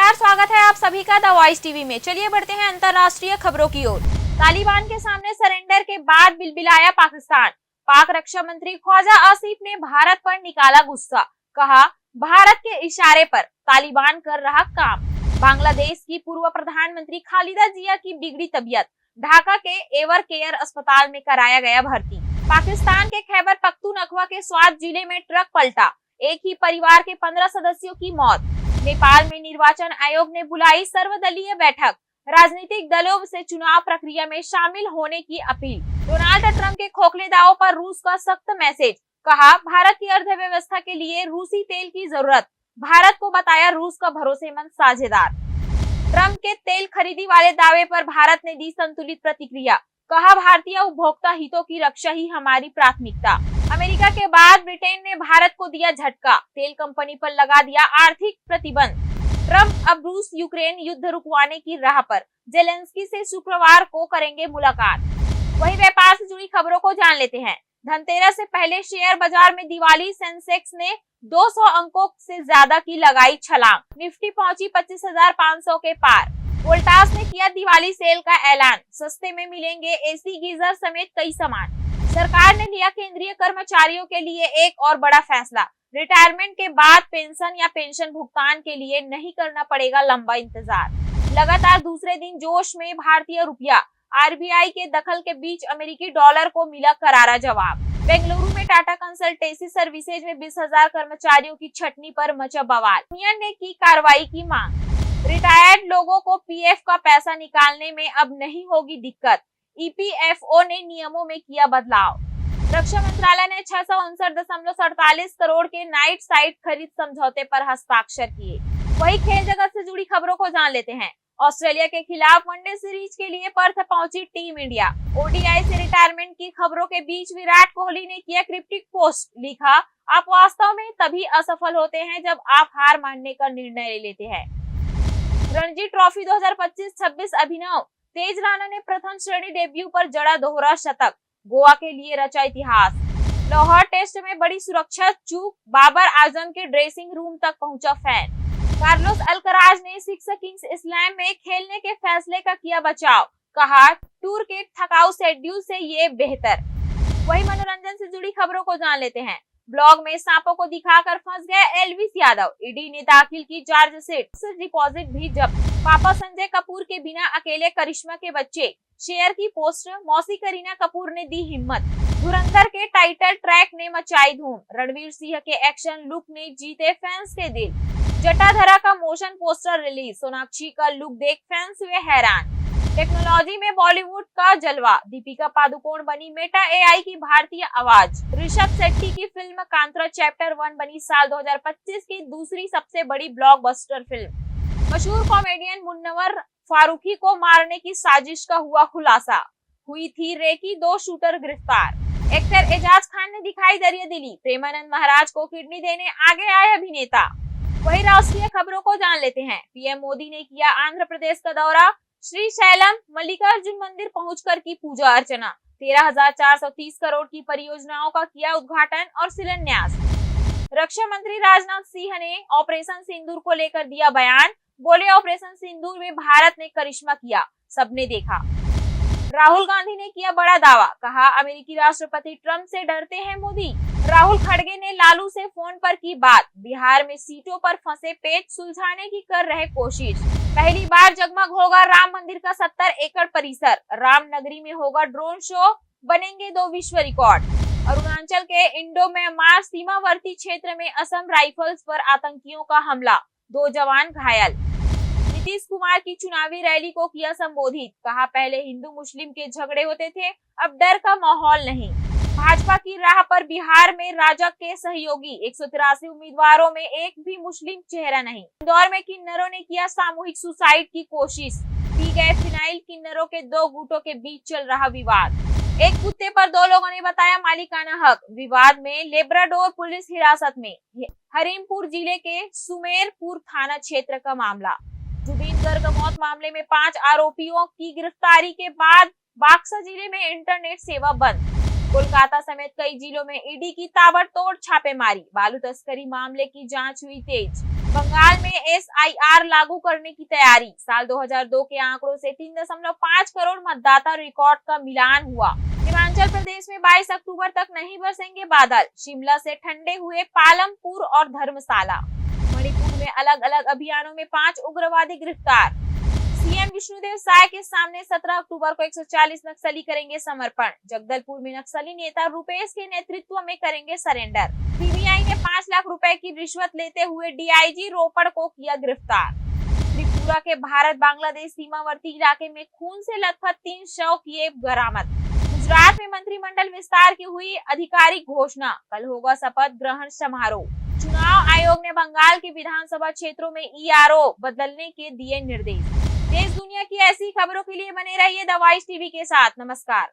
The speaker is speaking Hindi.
नमस्कार, स्वागत है आप सभी का द वॉइस टीवी में। चलिए बढ़ते हैं अंतर्राष्ट्रीय खबरों की ओर। तालिबान के सामने सरेंडर के बाद बिलबिलाया पाकिस्तान। पाक रक्षा मंत्री ख्वाजा आसिफ ने भारत पर निकाला गुस्सा। कहा, भारत के इशारे पर तालिबान कर रहा काम। बांग्लादेश की पूर्व प्रधानमंत्री खालिदा जिया की बिगड़ी तबीयत, ढाका के एवर केयर अस्पताल में कराया गया भर्ती। पाकिस्तान के खैबर पख्तूनख्वा के स्वात जिले में ट्रक पलटा, एक ही परिवार के 15 सदस्यों की मौत। नेपाल में निर्वाचन आयोग ने बुलाई सर्वदलीय बैठक, राजनीतिक दलों से चुनाव प्रक्रिया में शामिल होने की अपील। डोनाल्ड ट्रंप के खोखले दावों पर रूस का सख्त मैसेज। कहा, भारत की अर्थव्यवस्था के लिए रूसी तेल की जरूरत। भारत को बताया रूस का भरोसेमंद साझेदार। ट्रंप के तेल खरीदी वाले दावे पर भारत ने दी संतुलित प्रतिक्रिया। कहा, भारतीय उपभोक्ता हितों की रक्षा ही हमारी प्राथमिकता। अमेरिका के बाद ब्रिटेन ने भारत को दिया झटका, तेल कंपनी पर लगा दिया आर्थिक प्रतिबंध। ट्रंप अब रूस यूक्रेन युद्ध रुकवाने की राह पर, जेलेंस्की से शुक्रवार को करेंगे मुलाकात। वहीं व्यापार से जुड़ी खबरों को जान लेते हैं। धनतेरस से पहले शेयर बाजार में दिवाली, सेंसेक्स ने 200 अंकों से ज्यादा की लगाई छलांग, निफ्टी पहुंची 25,500 के पार। वोल्टास ने किया दिवाली सेल का ऐलान, सस्ते में मिलेंगे एसी, गीजर समेत कई सामान। सरकार ने लिया केंद्रीय कर्मचारियों के लिए एक और बड़ा फैसला, रिटायरमेंट के बाद पेंशन या पेंशन भुगतान के लिए नहीं करना पड़ेगा लंबा इंतजार। लगातार दूसरे दिन जोश में भारतीय रुपया, आरबीआई के दखल के बीच अमेरिकी डॉलर को मिला करारा जवाब। बेंगलुरु में टाटा कंसल्टेंसी सर्विसेज में 20,000 कर्मचारियों की छटनी पर मचा बवाल, यूनियन ने की कार्रवाई की मांग। रिटायर्ड लोगों को पीएफ का पैसा निकालने में अब नहीं होगी दिक्कत, ईपीएफओ ने नियमों में किया बदलाव। रक्षा मंत्रालय ने 659.47 करोड़ के नाइट साइट खरीद समझौते पर हस्ताक्षर किए। वही खेल जगत से जुड़ी खबरों को जान लेते हैं। ऑस्ट्रेलिया के खिलाफ वनडे सीरीज के लिए पर्थ पहुंची टीम इंडिया। ओडीआई से रिटायरमेंट की खबरों के बीच विराट कोहली ने किया क्रिप्टिक पोस्ट, लिखा, आप वास्तव में तभी असफल होते हैं जब आप हार मानने का निर्णय ले लेते हैं। रणजी ट्रॉफी 2025-26 अभिनव, तेज राणा ने प्रथम श्रेणी डेब्यू पर जड़ा दोहरा शतक, गोवा के लिए रचा इतिहास। लाहौर टेस्ट में बड़ी सुरक्षा चूक, बाबर आजम के ड्रेसिंग रूम तक पहुंचा फैन। कार्लोस अल्कराज ने सिक्स किंग्स इस्लाम में खेलने के फैसले का किया बचाव। कहा, टूर के थकाऊ शेड्यूल से ये बेहतर। वही मनोरंजन से जुड़ी खबरों को जान लेते हैं। ब्लॉग में सांपों को दिखाकर फंस गए एल्विस यादव, ईडी ने दाखिल की चार्जशीट, डिपॉजिट भी जब्त। पापा संजय कपूर के बिना अकेले करिश्मा के बच्चे, शेयर की पोस्ट, मौसी करीना कपूर ने दी हिम्मत। धुरंधर के टाइटल ट्रैक ने मचाई धूम, रणवीर सिंह के एक्शन लुक ने जीते फैंस के दिल। जटाधरा का मोशन पोस्टर रिलीज, सोनाक्षी का लुक देख फैंस हुए हैरान। टेक्नोलॉजी में बॉलीवुड का जलवा, दीपिका पादुकोण बनी मेटा एआई की भारतीय आवाज। ऋषभ शेट्टी की फिल्म कांतारा चैप्टर 1 बनी साल 2025 की दूसरी सबसे बड़ी ब्लॉकबस्टर फिल्म। मशहूर कॉमेडियन मुन्नवर फारूकी को मारने की साजिश का हुआ खुलासा, हुई थी रेकी, 2 शूटर गिरफ्तार। एक्टर एजाज खान ने दिखाई दरियादिली, प्रेमानंद महाराज को किडनी देने आगे आए अभिनेता। वही राष्ट्रीय खबरों को जान लेते हैं। पीएम मोदी ने किया आंध्र प्रदेश का दौरा, श्री शैलम मल्लिकार्जुन मंदिर पहुंचकर की पूजा अर्चना। 13,430 करोड़ की परियोजनाओं का किया उद्घाटन और शिलान्यास। रक्षा मंत्री राजनाथ सिंह ने ऑपरेशन सिंदूर को लेकर दिया बयान, बोले, ऑपरेशन सिंदूर में भारत ने करिश्मा किया, सबने देखा। राहुल गांधी ने किया बड़ा दावा, कहा, अमेरिकी राष्ट्रपति ट्रंप से डरते हैं मोदी। राहुल खड़गे ने लालू से फोन पर की बात, बिहार में सीटों पर फंसे पेच सुलझाने की कर रहे कोशिश। पहली बार जगमग होगा राम मंदिर का 70 एकड़ परिसर, राम नगरी में होगा ड्रोन शो, बनेंगे 2 विश्व रिकॉर्ड। अरुणाचल के इंडो म्यांमार सीमावर्ती क्षेत्र में असम राइफल्स पर आतंकियों का हमला, 2 जवान घायल। नीतीश कुमार की चुनावी रैली को किया संबोधित, कहा, पहले हिंदू मुस्लिम के झगड़े होते थे, अब डर का माहौल नहीं। भाजपा की राह पर बिहार में राजग के सहयोगी, 183 उम्मीदवारों में एक भी मुस्लिम चेहरा नहीं। इंदौर में किन्नरों ने किया सामूहिक सुसाइड की कोशिश, पी गए फिनाइल, किन्नरों के 2 गुटों के बीच चल रहा विवाद। एक कुत्ते पर 2 लोगों ने बताया मालिकाना हक, विवाद में लेब्राडोर पुलिस हिरासत में। हरीमपुर जिले के सुमेरपुर थाना क्षेत्र का मामला। जुबीन गर्ग मौत मामले में 5 आरोपियों की गिरफ्तारी के बाद बक्सर जिले में इंटरनेट सेवा बंद। कोलकाता समेत कई जिलों में ईडी की ताबड़तोड़ छापेमारी, बालू तस्करी मामले की जांच हुई तेज। बंगाल में SIR लागू करने की तैयारी। साल 2002 के आंकड़ों से 3.5 करोड़ मतदाता रिकॉर्ड का मिलान हुआ। हिमाचल प्रदेश में 22 अक्टूबर तक नहीं बरसेंगे बादल। शिमला से ठंडे हुए पालमपुर और धर्मशाला। मणिपुर में अलग अलग अभियानों में 5 उग्रवादी गिरफ्तार। सीएम विष्णुदेव साय के सामने 17 अक्टूबर को 140 नक्सली करेंगे समर्पण। जगदलपुर में नक्सली नेता रुपेश के नेतृत्व में करेंगे सरेंडर। सीबीआई ने 5 लाख रुपए की रिश्वत लेते हुए डीआईजी रोपड़ को किया गिरफ्तार। त्रिपुरा के भारत बांग्लादेश सीमावर्ती इलाके में खून से लथपथ 3 शव किए बरामद। गुजरात में मंत्रिमंडल विस्तार की हुई आधिकारिक घोषणा। कल होगा शपथ ग्रहण समारोह। चुनाव आयोग ने बंगाल के विधानसभा क्षेत्रों में ERO बदलने के दिए निर्देश। देश दुनिया की ऐसी खबरों के लिए बने रहिए द वॉइस टीवी के साथ। नमस्कार।